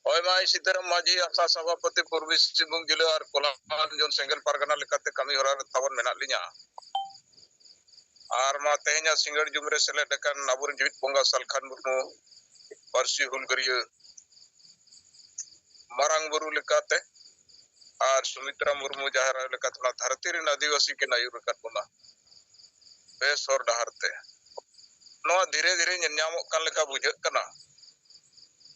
Hoy mai Sitaram Maji asa sabapati Purbi Simbung Jilu ar Kolan Jon Senggel Pargana lekate kami horar tawan menat linya. Ar ma tehnya singar jumre selet dekan nabur jewit bonga salkan murnu parsi hulgariya marang buru lekate ar Sumitra Murmu jahara lekate na dhartiri adivasi ke nayur lekat buna besor daharte no dhire dhire nyamok kan leka bujak kana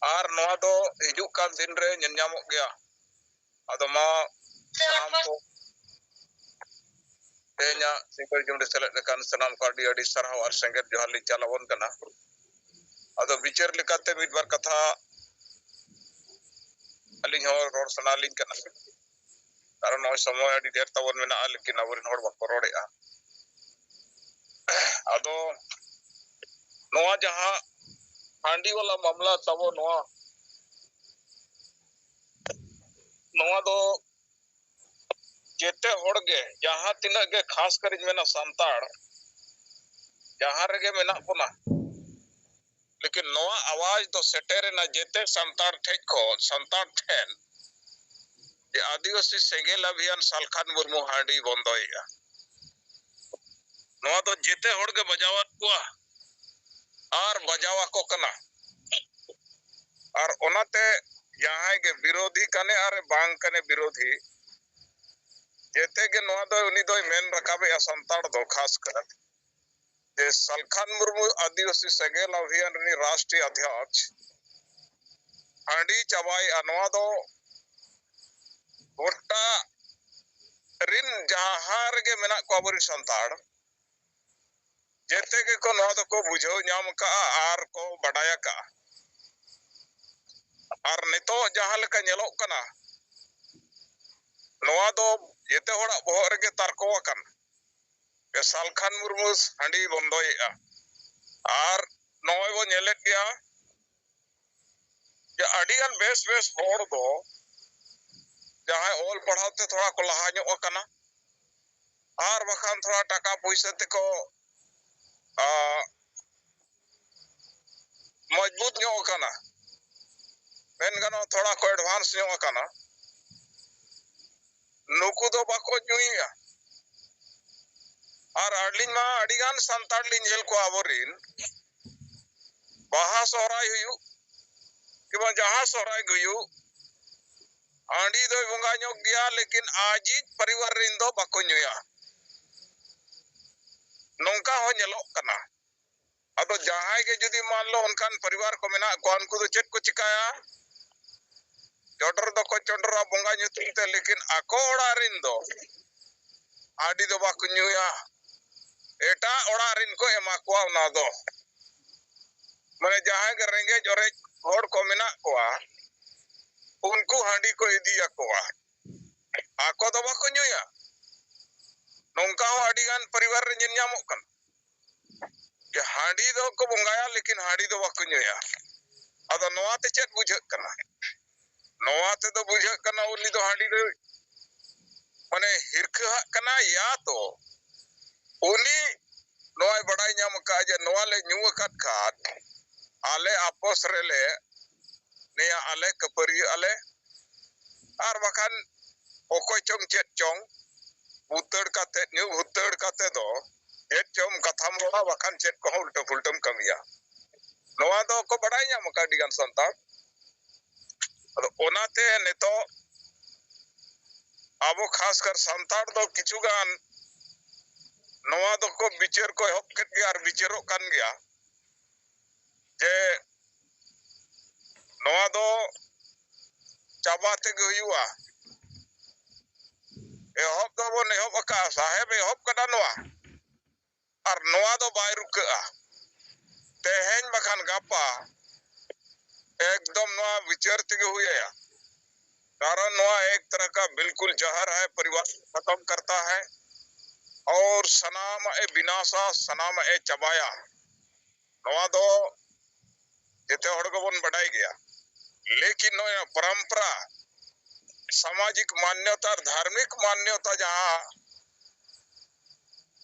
ar noa do hijuk kan din re nyamok gaya ado ma sanam ko tehnya singar jumre selet dekan sanam ko adi sarhaw ar senggel johali chalawon kana ado bicar lekate midbar katha aling hor ror sanaling kana karon noy samoy adi der tawon mena lekin aburin hor bako rodea ado noa jaha handi wala mamla tabo noa do jete horge jaha tina ge khas kari mena santar jaha rege mena puna lekin noa awaj do setere na jete santar theko santar ten je आदिवासी सेंगेल अभियान सालखान मुर्मू हांडी बंदोया नोआ दो जेते होड़गे बजावत कुआ are बजावा को कना आर ओनाते जहां के विरोधी कने आर बांग कने विरोधी जेते के नोआ दो उनी दो मेन रकाबे संताड़ दो खास कर जे सालखान मुर्मू आदिवासी सेंगेल अभियान नी राष्ट्रीय अध्यक्ष हांडी चबाई अनवा दो गोटा रिन जहार के मेना को अबरी संताड़ जेते के को नोआ दो को बुझो नाम का आर को बडाया का आर नितो जहां लेका नेलोक कना नोआ दो जेते होड़ा बोहर रगे तारको अकन के सालखान मुर्मू हांडी बंदोया आर नोय वो नेलेट गया जे अडिगन बेस बेस होड़ दो जहां ओल पढ़ाते थोड़ा को लहा ᱧᱚᱜ अकना आर बखान थोड़ा टाका पैसा ते को मजबूत ᱧᱚᱜ अकना मेन गनो थोड़ा को एडवांस ᱧᱚᱜ अकना नुकु दो बाको जुइया आर अडलिन मा अडिगान संताड़ लिन झेल को आवरिन बाहा सोहराय हुयु कि जहां सोहराय गयु आंडी दो बंगा ᱧᱚᱜ गया लेकिन आजी परिवार रिन दो बाको ᱧᱩᱭᱟ नौका हो ᱧᱮᱞᱚᱜ कना अदो जहां के जदी मान लो उनकान परिवार को मेना को उनको दो चेत को चिकाया चोटर दो को चोटरा बंगा ᱧᱩᱛᱩᱢते लेकिन आको ओड़ा रिन दो आडी दो बाको ᱧᱩᱭᱟ एटा ओड़ा रिन को एमा को ना दो माने जहां के रेंगे जोरे होड़ को मेना कोआ उनको हांडी को इदिया कोआ आको दो बाको ᱧᱩᱭᱟ नौका हो अडिगान परिवार रे ñen ñamok kan के हांडी दो को बंगाया लेकिन हांडी दो बाको ᱧᱩᱭᱟ अदो नोआते चेत बुझक कना नोआते दो बुझक कना उली दो हांडी दो माने हिरखा कना या तो उनी नोय बड़ाई ñam का जे नोआ ले ᱧू अकत खात आले आपस रे ले नेया आले कपरी आले आर बखान ओकोय चोंग चेत चोंग उतड़ काते न्यू उतड़ काते दो चेत चोंग कथाम रोड़ा बखान चेत को उल्टा फुल्टम कमिया नोआ दो को बड़ाई ñam का दिगान संता अदो ओनाते नेतो आबो खास कर संताड़ दो किचुगान नोआ दो को बिचार को हक के यार बिचारो कान गया जे नोआ दो चाबाते गयुआ एहब दो बो नेहब का साहेब एहब कदा नोआ और नोआ दो बाय रुका तेहेन बखान गापा एकदम नोआ विचार ते हुआ कारण नोआ एक तरह का बिल्कुल जहर है परिवार खत्म करता है और सनाम ए विनाशा सनाम ए चबाया नोआ दो जेते होड़ को बन बढ़ाई गया लेकिन नोया परंपरा सामाजिक मान्यता और धार्मिक मान्यता जहां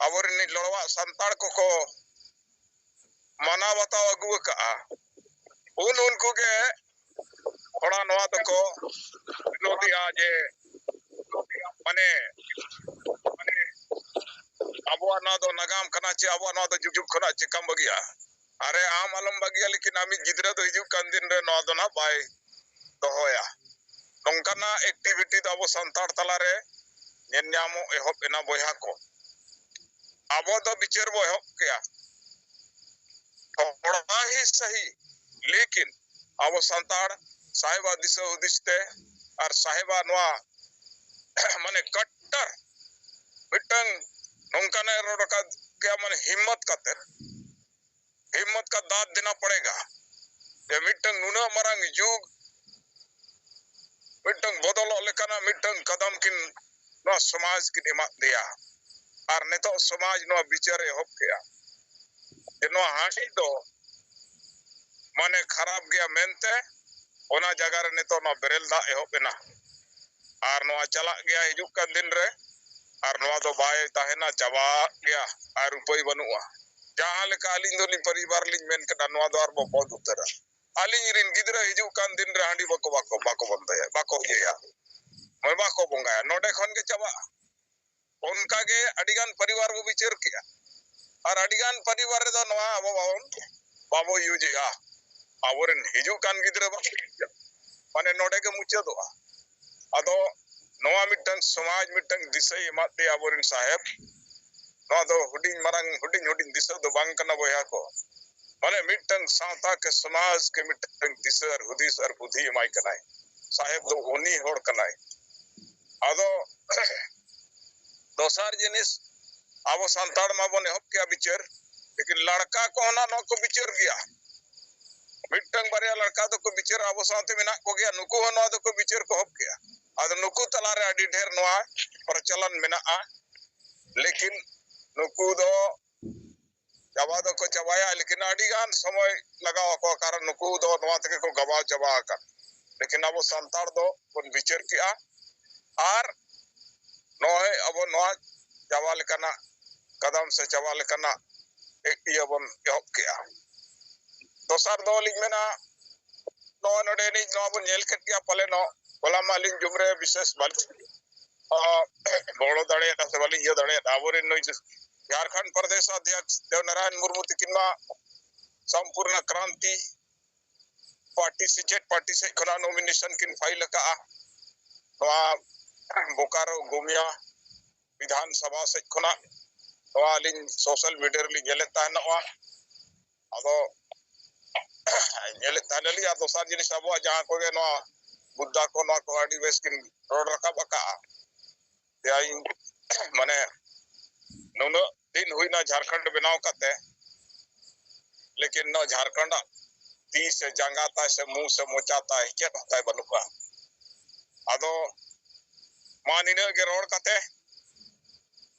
अवरिनी लड़वा संताड़ को mana batau agu ka unku ge थोड़ा नवा तको विरोधिया जे माने अबो ना दो नगाम कना चे अबो ना दो जुग खना चे कम बगिया अरे आम आलम बगिया लेकिन आमी गिदरा दो हिजु कान दिन रे ना दो ना बाय दोहोया नोंकाना एक्टिविटी दो अबो संतार तला रे नेन्यामो एहोप एना बोया को अबो दो बिचार बो एहोप किया थोड़ा ही सही लेकिन अबो संतार साहेबा दिशा उदिशते और साहेबा नवा माने कट्टर मिटंग नोंकाने रोडका क्या माने हिम्मत का दाद देना पड़ेगा ये मिटंग नुना मरंग युग मिटंग बदलो लेकाना मिटंग कदम किन नवा समाज किन इमा दिया और नेतो समाज नवा बिचारे होप किया जे नवा हांडी दो माने खराब गया मेनते ओना जगह रे नेतो नवा बेरेल दा एहोपेना और नवा चला गया हिजुक का दिन रे और नवा दो बाय ताहेना चाबा गया और उपाय बनुआ जहां लेका अलिंग दोली परिवार लिंग मेन कदा नवा दो और बहुत उतर अलिंग रिन गिदरा हिजुक का दिन रे हांडी बाको बंदया बाको येया मैं बाको बंगाया नोडे खन के चाबा उनका के अडिगान परिवार को विचार किया और अडिगान परिवार रे दो नवा अबो बाबो यूजिया आवरन हिजुक कान गिदरा माने नोडे के मुचा दो अदो नवा मिटंग समाज मिटंग दिशा एमाते आवरन साहेब नवा दो हुडिंग दिशा दो बांग कना बोया को माने मिटंग सावता के समाज के मिटंग दिशा और हुदिस और बुद्धि एमाई कनाय साहेब दो ओनी होड़ कनाय अदो दोसार जिनिस आबो संताड़ माबो नेहब के बिचार लेकिन लड़का को ना नो को बिचार गया मिटंग बारे लड़का दो को बिचार आबो सावते मेना को गया नुको हो ना दो को बिचार को हब गया आदो नुकु तलारे अडी ढेर नवा प्रचलन मेना लेकिन नुकु दो चाबा दो को चाबाया लेकिन अडी गान समय लगाव को कारण नुकु दो नवा तके को गवाव चाबा का लेकिन अबो संताड़ दो कोन बिचार किया और नोय अबो नवा चाबा लेकना कदम से चाबा लेकना एक बन एहब किया दोसार दो लिंग मेना नो नोडे नि नो बन नेल केट गया पले नो बोला मालिंग जुमरे विशेष बल बड़ो दड़े ना से वाली ये दड़े आवरे नो झारखंड प्रदेश अध्यक्ष देवनारायण मुर्मू तिकिनमा संपूर्ण क्रांति पार्टी से खना नॉमिनेशन किन फाइल का बोकारो गुमिया विधानसभा से खना लिंग सोशल मीडिया लिंग येले तानवा अदो येले तानली आ दोसार जिनिस अबो जहां को गे नो बुद्धा को नो को आडी बेस किन रोड रखा बका त्याई माने नुनो दिन हुई ना झारखंड बनाव कते लेकिन नो झारखंड ती से जंगाता से मुंह से मोचाता है क्या होता है बनुका अदो मानिने के रोड कते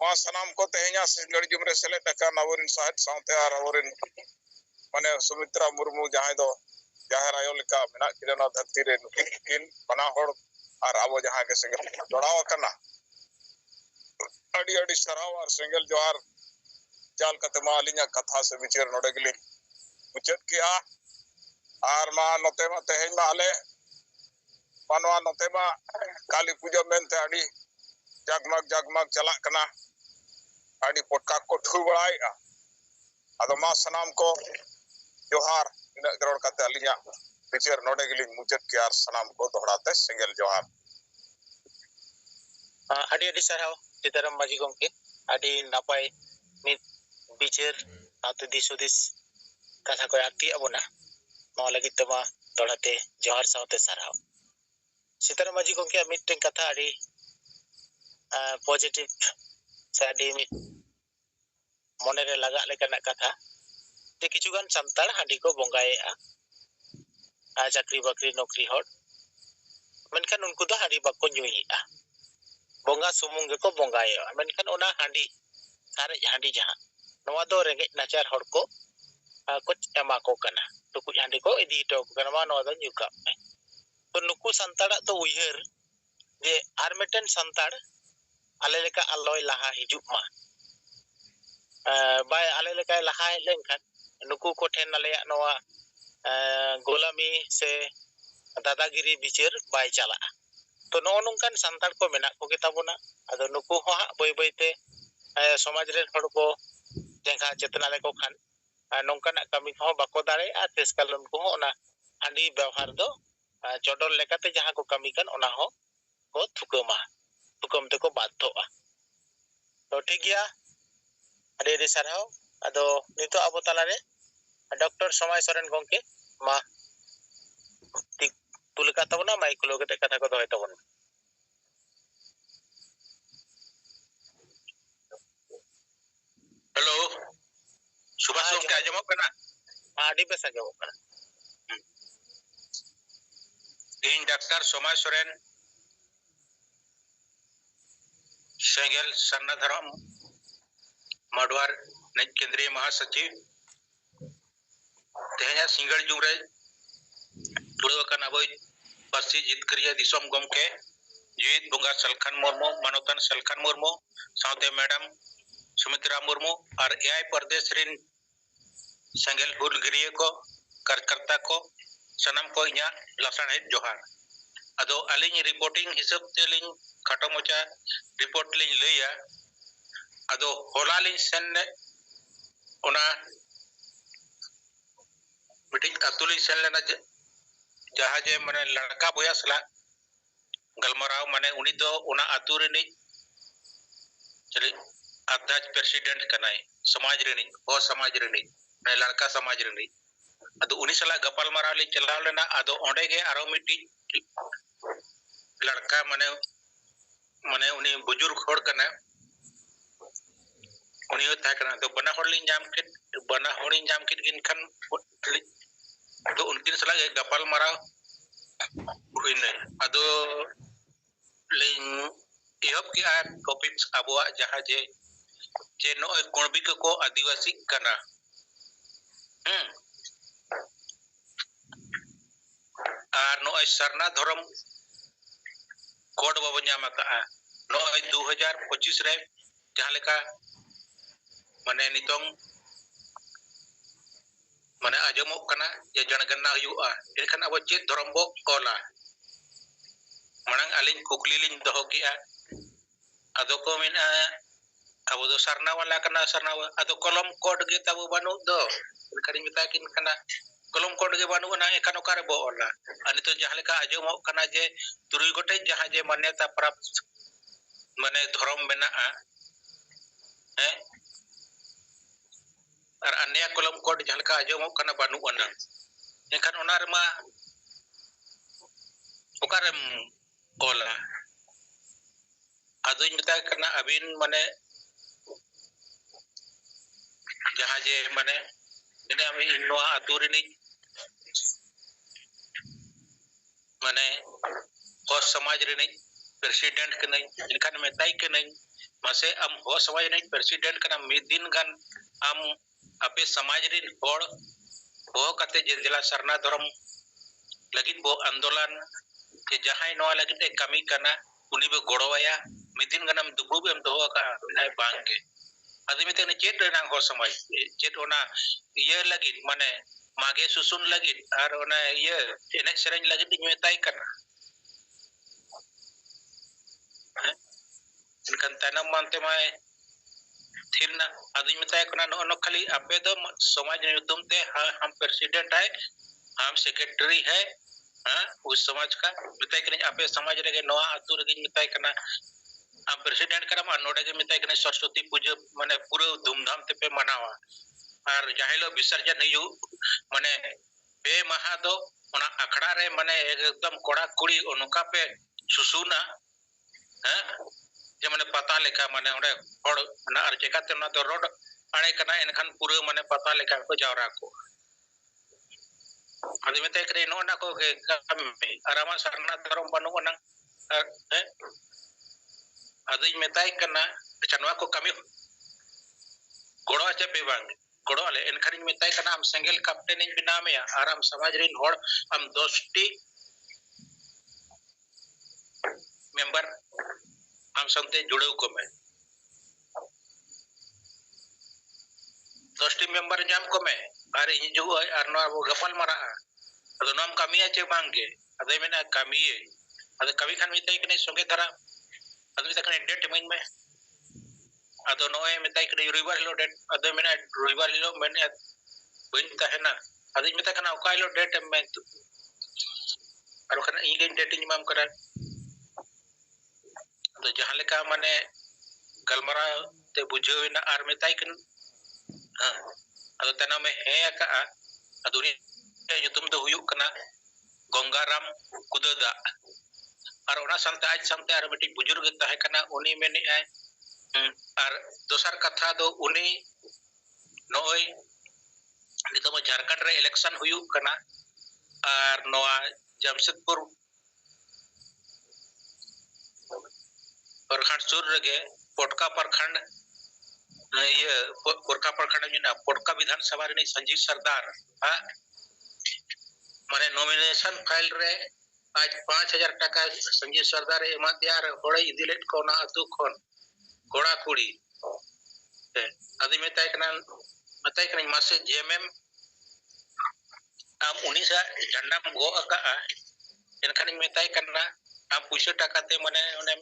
मा सनाम को तेहኛ सिंगड़ जुमरे सेले टका नवरिन साहब साउते आर आवरिन माने सुमित्रा मुर्मू जहां दो जाहिर आयो लिका मेना किरना धरती रे किन बना होड़ और आबो जहां के संगे जोड़ाव कना अड़ी सराव और सिंगल जोहार जाल कते मालिया कथा से विचार नोडे गली मुचत किया और मा नोते मा तेहñ मा आले मानवा नोते मा काली पूजा मेनते अड़ी जगमग चला कना अड़ी पटका को ठु बड़ाई अदो मा सनाम को जोहार इन गरोड़ कते अलिया विचार नोडे गली मुचत किया और सनाम को दोहराते सिंगल जोहार अड़ी सराव चितरम माजी गंके अड़ी नापाय नित बिचार आते दिसुदिस कथा को आती अबोना नो लगी तमा दोड़ाते जोहार सावते सराव चितरम माजी गंके मिटटें कथा अड़ी पॉजिटिव से अड़ी मिट मोने रे लगा लेकना कथा ते किछुगान संताड़ हांडी को बोंगाएआ आ चाकरी बाकरी नौकरी होड़ मेनखान उनको दो हांडी बाको न्युईआ बोंगा सुमुंग को बोंगाएआ मेनखान ओना हांडी सारे हांडी जहां नवा दो रेंगे नाचार होड़ को कुछ एमा को कना टुकु हांडी को इदी तो कना मा नवा दो न्युका तो नुकु संताड़ तो उयहर जे आर मिटन संताड़ आले लेका अलोय लहा हिजुक मा बाय आले लेका लहा लेनखान नुकु को ठेन आलेया नवा गोलामी से दादागिरी बिचार बाय चला तो नो नोंकान संतार को मेना को गेताबोना आदो नुकु हो बय बयते समाज रे हड़ को जेंगा चेतना लेको खान नोंकाना कमी को बाको दारे आ तेसकाल उनको ओना हांडी व्यवहार दो चोडोर लेकाते जहां को कमी कान ओना हो को थुकम ते को बाध्योआ तो ठीक गया अरे रे सरहाव आदो नितो आबो तालारे डॉक्टर समय सोरेन गंके मा ठीक तुलका तबना माइक लोगे ते कथा को दोय तबन हेलो सुभाष के आजमो कना आडी पे सजो कना इन डॉक्टर समय सोरेन सेंगेल सरना धर्म मडवार केंद्रीय महासचिव तेहया सिंगल जुरे तुड़वकन अबो पसी जितकरिया दिसम गमके जीत बुंगा सलखान मुर्मू मनोतन सलखान मुर्मू साउते मैडम सुमित्रा मुर्मू और एआई प्रदेश रिन सेंगेल हुलगिरिया को कार्यकर्ता को सनम को इया लसन है जोहार अदो अलिंग रिपोर्टिंग हिसाब तेलिंग खटो मोचा रिपोर्ट लिंग लेया अदो होला लिंग सेन ओना मिटिंग अतुलिंग सेन लेना जहां जे माने लड़का बोया सला गलमराव माने उनी दो ओना अतु रेनी चली अध्यक्ष प्रेसिडेंट कनाई समाज रेनी ओ समाज रेनी ने लड़का समाज रेनी अदो उनी सला गपल मराव ले चलाव लेना अदो ओंडे गे आरो मिटी लड़का माने माने उनी बुजुर्ग होड़ कना उनी होता कना तो बना होड़ लिंग जाम के गिन खन तो उनकी सला गपल मराव हुइने अदो लिंग एहब के आ टॉपिक्स अबुआ जहां जे नो कोणबी को आदिवासी कना और नो सरना धर्म कोड बाबो न्यामा का नो 2025 रे जहां लेका माने नितोंग माने आजमो कना जे जनगणना हुआ एनखान अब चेत धर्म बो ओला मांग अलिंग कुकली लिंग दोहो किया अदो को मेना अब दो सरना वाला कना सरना अदो कलम कोड गे तब बानु दो एनखान मिता किन कना कलम कोड गे बानु ना एखान ओकारे बो ओला अनि तो जहां लेका आजमो कना जे तुरुई गोटे जहां जे मान्यता प्राप्त माने धर्म मेना हैं और अन्य कलम कोड जहां लेका आजमो कना बानु ओना एखान ओना रमा ओकारे ओला अदो मिता कना अबिन माने जहां जे माने ने आमी नोआ अतुरिनी माने हो समाज रे नहीं प्रेसिडेंट के नहीं इनखान में ताई के नहीं मासे हम हो समाज नहीं प्रेसिडेंट कना मिदिन गन हम अपे समाज रे होड़ हो कते जे जिला सरना धर्म लगिन बो आंदोलन के जहां नोआ लगिन कमी कना उनी बे गोड़वाया मिदिन गन हम दुबु बे हम दोहो का नाय बांग के आदमी ते चेत रेना हो समाज चेत ओना ये लगिन माने मागे सुसुन लगिन और ओना ये एने सेरेंज लगिन दिñ मेताई करना इनकन तनम मानते माय थिरना आदमी मेताई करना नो खाली आपे दो समाज नियुद्धम ते हम प्रेसिडेंट है हम सेक्रेटरी है हां उस समाज का मेताई करने आपे समाज रे नोआ अतु रे मेताई करना हम प्रेसिडेंट करा नोडे के मेताई करने सरस्वती पूजा माने पूरा धूमधाम ते पे मनावा और जाहिलो विसर्जन हियु माने बे महा दो ओना अखड़ा रे माने एकदम कोड़ा कुड़ी ओनका पे सुसुना हैं जे माने पता लेखा माने ओडे होड़ ना और जेकाते ना तो रोड आणे कना एनखान पूरा माने पता लेखा को जावरा को आदि मेते करे नो ना को के कम आरामा सरना धर्म बनु ना हैं आदि मेताई कना चनवा को कमी गोड़वा चे पे बांग गोड़ो आले एनखान मेताई कना हम सेंगेल कैप्टन इन बिना में आराम समाज रिन होड़ हम 10टी मेंबर हम संते जुड़े को में 10टी मेंबर जाम को में Ar hiju ar no abo gapal mara ado nom kamiya che bangge ado mena kamiye ado kami kan mitai kene songe thara ado mitai kene date main me ado noe mitai kene ruibar hilo date ado mena ruibar hilo mene bain tahena ado mitai kana oka hilo date me aro kana ingen date nyimam kara ado jahan leka mane galmara te bujhawena ar mitai kan ado tana me he aka ado ni nyutum do huyuk kana Gonggaram Kudada ar ona sante ar meti bujurg tahe kana uni meni ay ar dosar katha do uni noy nitoma Jharkhand re election huyuk kana ar noa Jamshedpur प्रखंड sur rege Potka प्रखंड ये पोरका प्रखंड में ना पोटका विधानसभा रे संजीव सरदार माने nomination file रे आज 5000 टाका संजीव सरदार एमा दियार होड़े इदिलेट कोना अतु खन कोड़ा कुड़ी आदि मेताय कना मासे जेएमएम am unisa झंडा गो अका एनखान मेताय कना am पुइसा टाका ते माने ओने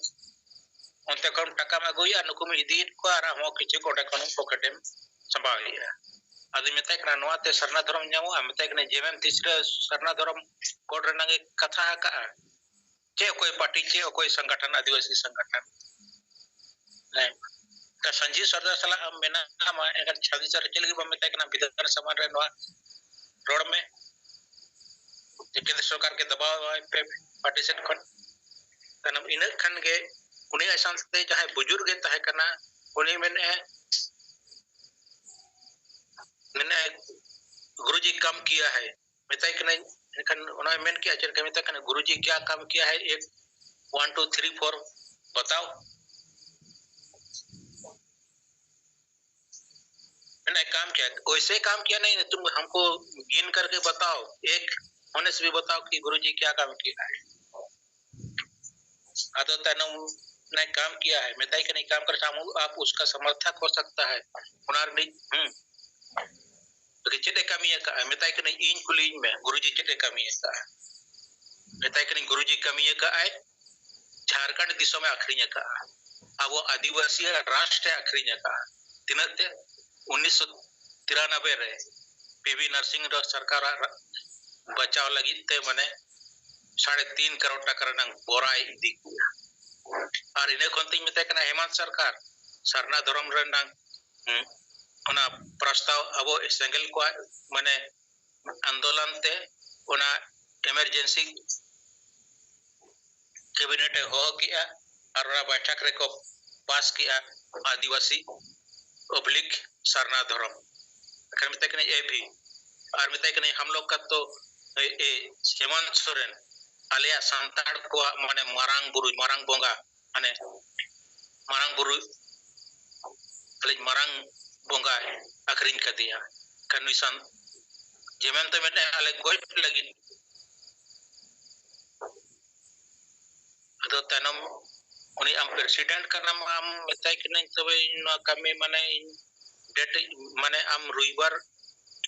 onte kon taka ma goya nukum idit ko ara mo kiche ko kon poketem sambawiya adi metai kana noa te sarna dharam nyamu ametai kana jemem tisra sarna dharam kod renange katha ka che koi party che koi sangathan adivasi sangathan ne ta sanjeev sardar sala am mena ma egar chhadi sar chelgi metai kana bidhar saman re noa road में केंद्र सरकार के दबाव पे party set खन तनम इन खन के उन्हें ऐसा से जहां बुजुर्ग तहे कना उन्हें मैंने गुरुजी काम किया है मिताई कना इनखन उन्हें मेन किया चल के मिताई कना गुरुजी क्या काम किया है एक 1 2 3 4 बताओ मैंने काम किया वैसे काम किया नहीं तुम हमको गिन करके बताओ एक होने से भी बताओ कि गुरुजी क्या काम किया है आदत तनम ने काम किया है मिताई के नहीं काम कर आप उसका समर्थक हो सकता है उनार नहीं तो चेते कमी है का मिताई के नहीं इन कुलीन में गुरुजी चेते कमी है का मिताई के नहीं गुरुजी कमी है का है झारखंड दिशा में आखिरी का अब वो आदिवासी राष्ट्र आखिरी का तिनते 1993 रे पीवी नरसिंह सरकार बचाव लगी ते मने 3.5 करोड़ टका रनंग बोराई दी और इन्हें कोंतिंग मिताई कना हेमंत सरकार सरना धर्म रनंग ओना प्रस्ताव अब सेंगल को माने आंदोलन ते ओना इमरजेंसी कैबिनेट हो किया और बैठक रे को पास किया आदिवासी पब्लिक सरना धर्म अखर मिताई कने ए भी और मिताई कने हम लोग का तो ए हेमंत सोरेन आलिया संताड़ को माने मारांग बोंगा माने मारांग बुरु मारांग बोंगा आखरिन कर दिया कन्विसन जेमन तो मैंने आले गोई लगी तो तनम उनी am प्रेसिडेंट का नाम am मिताई कि नहीं तबे इन कमी माने डेट माने am रुइबार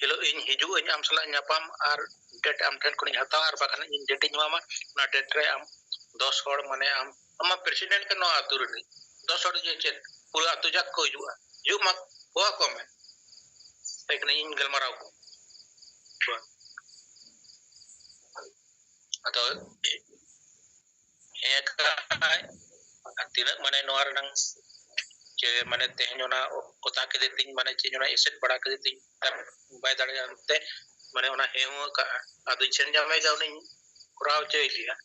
किलो इन हिजु इन am सला न्यापाम और डेट am ठन कोनी हता और बाखन इन डेट न्यामा ना डेट रे am 10 होड़ माने am प्रेसिडेंट का नो आतुर नहीं 10 होड़ जे चेत पूरा आतु जाक को जुआ ju mak buah komen baik na inggal marau atau eka tidak mana noar nang je mana teh nyona kota ke deting mana je nyona eset bada ke deting kan bai dare ante mana ona hemu ka adu chen jamai jau ning kurau che dia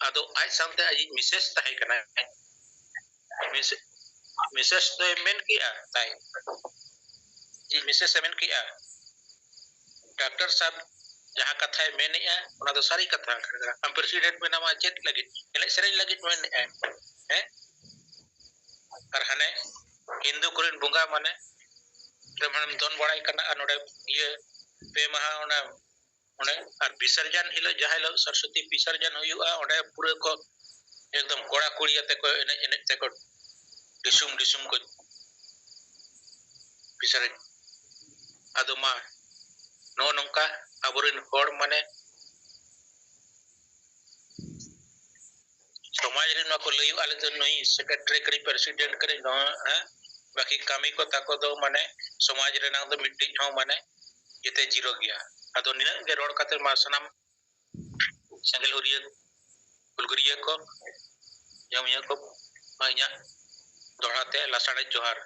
adu ai samte aji mises tahi kana Mrs तो main किया ताई जी Mrs main किया doctor साहब जहां कथा है main है उना तो सारी कथा हम प्रेसिडेंट में नामा चेत लगी एले सरेज लगी मेन है और हने हिंदू कुरिन बुंगा माने ब्राह्मण दोन बड़ाई करना अनोडे ये पे महा उना उने और विसर्जन हिलो जहां लो सरस्वती विसर्जन हुआ ओडे पूरे को एकदम कोड़ा कुड़ियाते को एने ते को disum ko bisa ado ma no nongka aborin hor mane समाज रे नो को लयु आले तो नई सेक्रेटरी करी प्रेसिडेंट करी नो बाकी कमी को ताको दो माने समाज रे ना दो मिट्टी हो माने येते जीरो गया अदो निना के रोड खातिर मा सनम संगल हुरिया कुलगुरिया को जमिया को माइया दोड़ाते लासाड़े जोहार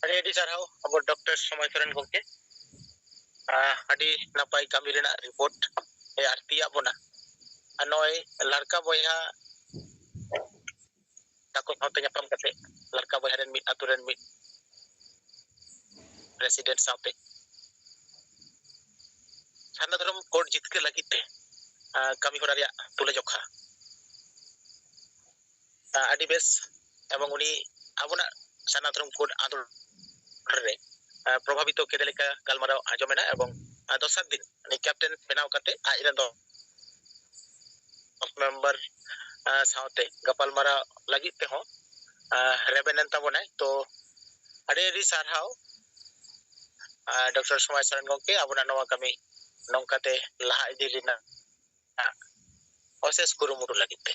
अरे एडी साराव अब डॉक्टर समय करन गोके अडी नापाई कमी Raina report A Aarti आबोना anoy larka boya takut hau nyapam kate larka boya ren mit aturan mit president saute sana dalam court jitke lagi te kami hora ria tule jokha adi bes ebong uni abuna sana dalam court adol re probabito kedeleka galmarao ajomena ebong dosar din ni captain benaw kate airan do member साउते गपाल मारा लगी ते हो रेबेनन ताबोनाय तो अडे रि सारहाव doctor समाज सरन गंके आबोना नवा कमी नंकाते लहा इदि लिना ओसेस कुरुमुरु लगिते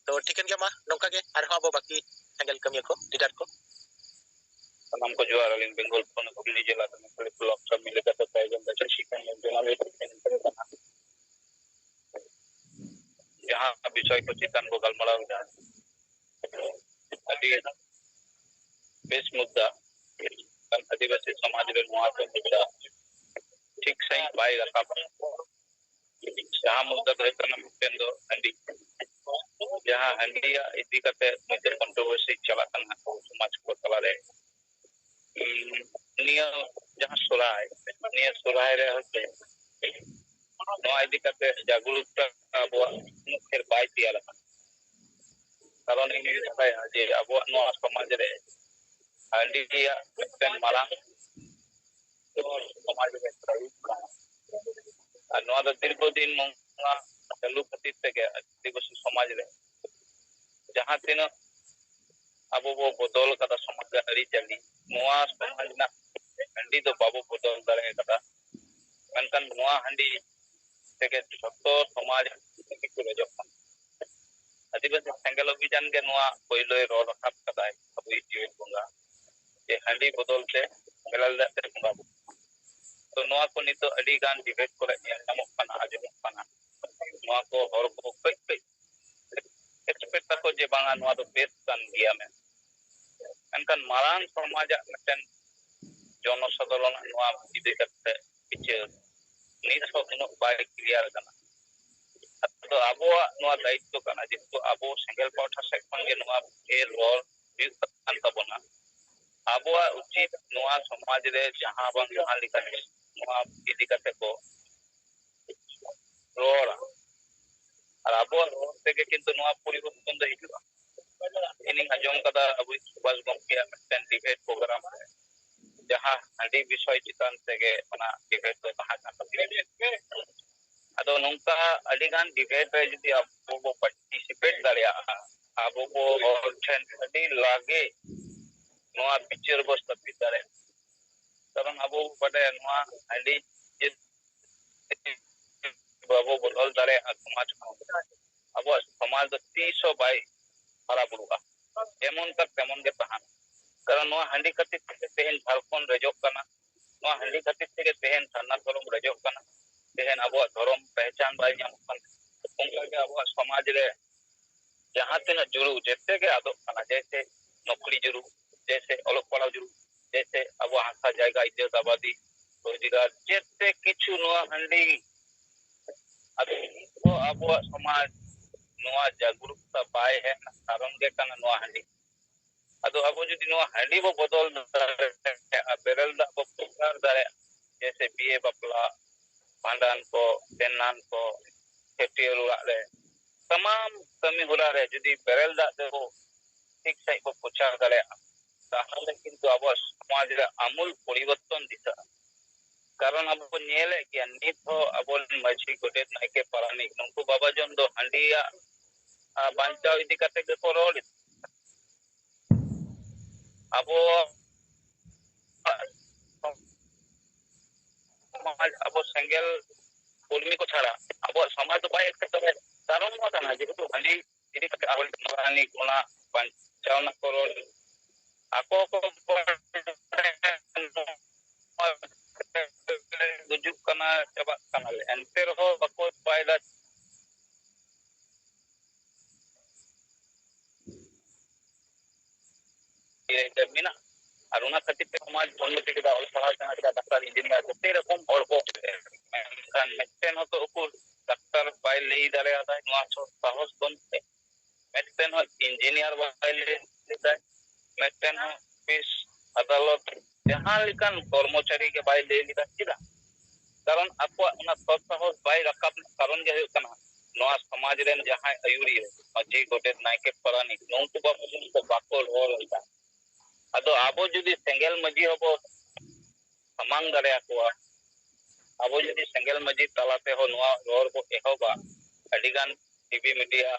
तो ठीकन के मा नंका के आरहा बो बाकी संगल कमी को लीडर को नाम को जोर अलिन बेंगल फोन को बिली जिला में ब्लॉक सब मिले का तो टाइगन बचन शिकन में जहाँ विषय को चिंतन को गलमड़ा अभी बेस मुद्दा आदिवासी समाज रे मुआतो मुद्दा ठीक सही बाय रखा जहाँ मुद्दा रहता मिटन दो हंडी जहाँ हंडी इदी कते मुद्दा कंट्रोवर्सी चला करना समाज को तला रे निया जहाँ सुराय रे होते नवा इदी कते जागरूकता अब मुख्य बाय दिया कारण ini saya je abu no समाज रे हंडी दिया मिटन मालांग तो समाज रे नो द दीर्घ दिन मंगा चालू खातिर तक आदिवासी समाज रे जहां तीन अब वो बदल कदा समाज अरी चली नोआ समाज ना हंडी तो बाबू बदल दारे कदा मनकन नोआ हंडी तक जतो समाज के रजो आदिवासी संगल अभियान के नोआ पहिलो रो रखा कदा अब जीवन बंगा ये हंडी बदल से बेलाल दे बंगा तो नोआ को नितो अडी गान डिबेट करे नामक पाना आजमक पाना नोआ को हर को कई एक्सपेक्ट को जे बांगा नोआ तो बेस कान गया में अनकन मारान समाज मिटन जनसाधारण नोआ इदि करते पिचे नित हो नो बाय क्लियर करना तो अबो नोआ दायित्व करना जितो अबो सिंगल पार्ट सेक्शन के नोआ ए रोल युक्त तबना अबो उचित नोआ समाज रे जहां बन जहां लिखा है नोआ इदि करते को रोल और अबो से के किंतु नोआ परिवर्तन दे हिजुआ इनी आजम कदा अबो सुभाष गंके मिटन डिबेट प्रोग्राम है जहां हंडी विषय चितान से ओना डिबेट तो कहा जाता अदो नंका अडिगान डिबेट रे जदी अबो बो पार्टिसिपेट दारिया अबो बो ठन अडी लागे नोआ पिक्चर बस तपि दारे कारण अबो बडे नोआ हंडी बाबू बदल दारे समाज अबो समाज 300 बाय हरा बुरुआ एमन तक तेमन के तहान कारण नोआ हंडी खातिर तेहन झारखंड रजोक कना नोआ हंडी खातिर ते तेहन थाना धर्म रजोक कना तेहन अबो धर्म पहचान बाय नाम कन उनका के अबो समाज रे जहां तेना जुरु जते के आदो कना जैसे नौकरी जुरु जैसे अलग पड़ा जुरु जैसे अबो हासा जायगा इज्जत आबादी रोजगार जते किछु नोआ हंडी अबो समाज नोआ जागरूकता बाय है कारण के कना नोआ हंडी अदो अबो जदी नोआ हंडी बो बदल बेरल दा बो पुकार दारे जैसे बीए बपला भांडान को तेनान को खेतियर रे तमाम कमी होला रे जदी बेरल दा दे ठीक सही को पुचार दारे ताहले किंतु अबो समाज रे आमूल परिवर्तन दिसा कारण अब नेले कि नित हो अब मछी गोटेत नाइके पारानिक नुकु बाबा जन दो हंडिया बांचाव इदी कते के को रोल अब समाज अब सेंगेल कुर्मी को छाड़ा अब समाज तो बाय कारण जेहेतु हांडी इदी कते आवल महारानी कोना पंचावना crore ako ko gujuk kana coba kanal enter ho bako paida mina aruna khatir te samaj unnati ke da ol pahal kana da daktar engineer te rokom hor ko kan meten ho to ukur daktar bai lei dare ada noa so sahos bonte meten ho engineer bai lei dai meten ho office adalat jahan likan kormachari ke bai lei dai kida karon akwa una sahos bai rakap karon ge hoyuk kana noa samaj ren jahan ayuri maji gotet naike parani nonku ba ko bakol hor hoita ado abo judi sengel maji hobo samang dare akwa abo judi sengel maji talate ho noa ror ko ehoba adigan tv media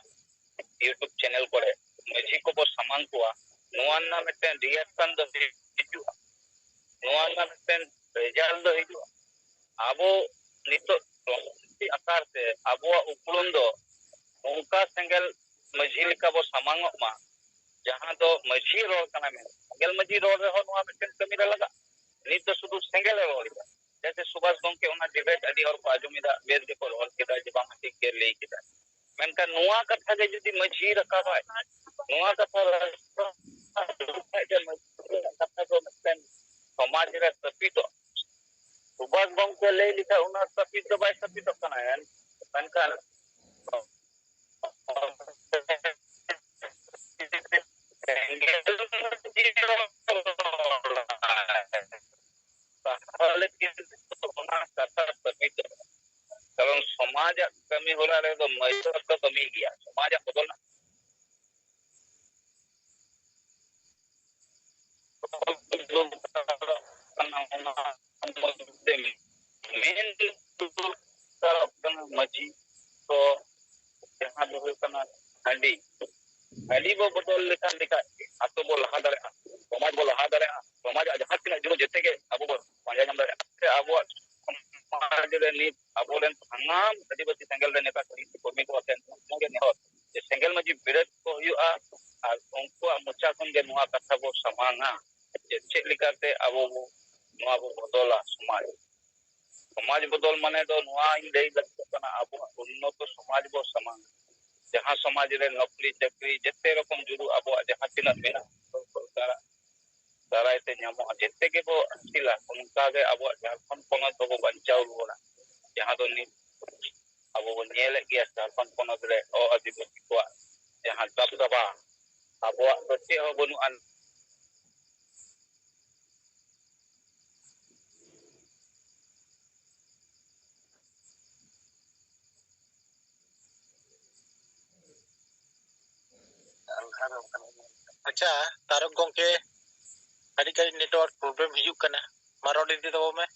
youtube channel kore maji ko bo samang koa noa na meten reaction do hiju noa na meten result do hiju abo nito akar se abo ukulun do ongka sengel maji lika bo samang ma jahan do maji ror kana me sengel maji ror re ho noa meten kami laga nit do sudu sengel ror जैसे सुभाष गंके उना debate अडी और आजुमिदा बेद के को role केदा जे बांग ठीक के ले केदा मेनका नुआ कथा जे जदी मझी रखा भाई नुआ कथा जे कथा को मतन समाज रे तपितो सुभाष गंके ले लिखा उना तपितो बाय तपितो कना है मेनका कारण समाज कमी होला रे तो मजदूर तो कमी गया समाज बदलना मेन मजी तो जहां जो कना हंडी हंडी बो बदल लेखा लेखा आतो बो लहा दरे समाज बो लहा दरे समाज जहां तिना जुनो जते के अब बो पांजा नाम दरे अब समाज रे नी अब रे संगम आदिवासी सेंगल रे नेता कर्मी को अतेन मोगे नेहो जे सेंगल मजी बिरत को हुआ और उनको मुचा खन के नुआ कथा बो समांगा जे चेक लिकाते अब नुआ बो बदला समाज बदल माने दो नुआ इन देई लगतना अब उन्नत समाज बो समांग जहां समाज रे नौकरी चाकरी जते रकम जुरु अब जहां तिना मेना सरकार दारायते ᱧᱟᱢᱚᱜ जते के बो असिला उनका के अब झारखंड पोनत बो बंचाव रुवाड़ा जहां दो नि अब बो नेले गया झारखंड पोनत रे ओ आदिवासी को जहां दबदबा अब बच्चे हो बनु अन अच्छा तारक गंके अड़ी कड़ी नेटवर्क प्रॉब्लम हिजुक कना मारो दे दो में